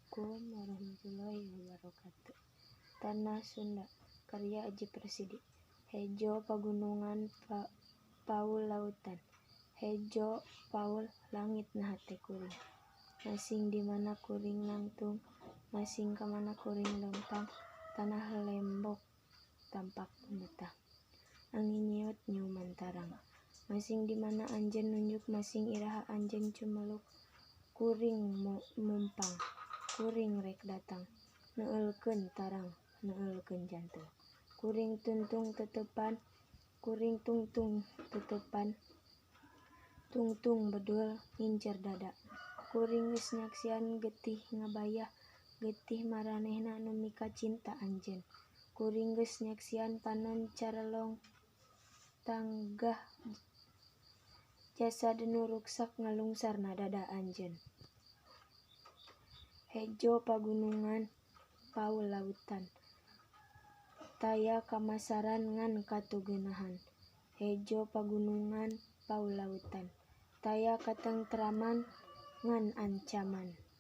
Assalamualaikum warahmatullahi wabarakatuh. Tanah Sunda, karya Aji Persidi. Hejo pagunungan Paul lautan. Hejo Paul langit nah hate kuring. Masing di mana kuring nangtung, masing ke mana kuring lempang. Tanah lembok tampak betah. Angin nyiut nyuman tarang. Masing di mana anjeun nunjuk, masing iraha anjeun cumeluk. Kuring mumpang, kuring rek datang, neueulkeun tarang, neueulkeun jantung. Kuring tuntung tetepan, kuring tungtung tetepan, tungtung bedul ngincer dada. Kuring geus nyaksian getih ngabayah, getih maranehna nu mika cinta anjeun. Kuring geus nyaksian panon carelong tanggah jasad nu ruksak ngalungsarna dada anjeun. Hejo pagunungan Paul lautan. Taya kamasaran ngan kateugeunaan. Hejo pagunungan Paul lautan. Taya katentraman ngan ancaman.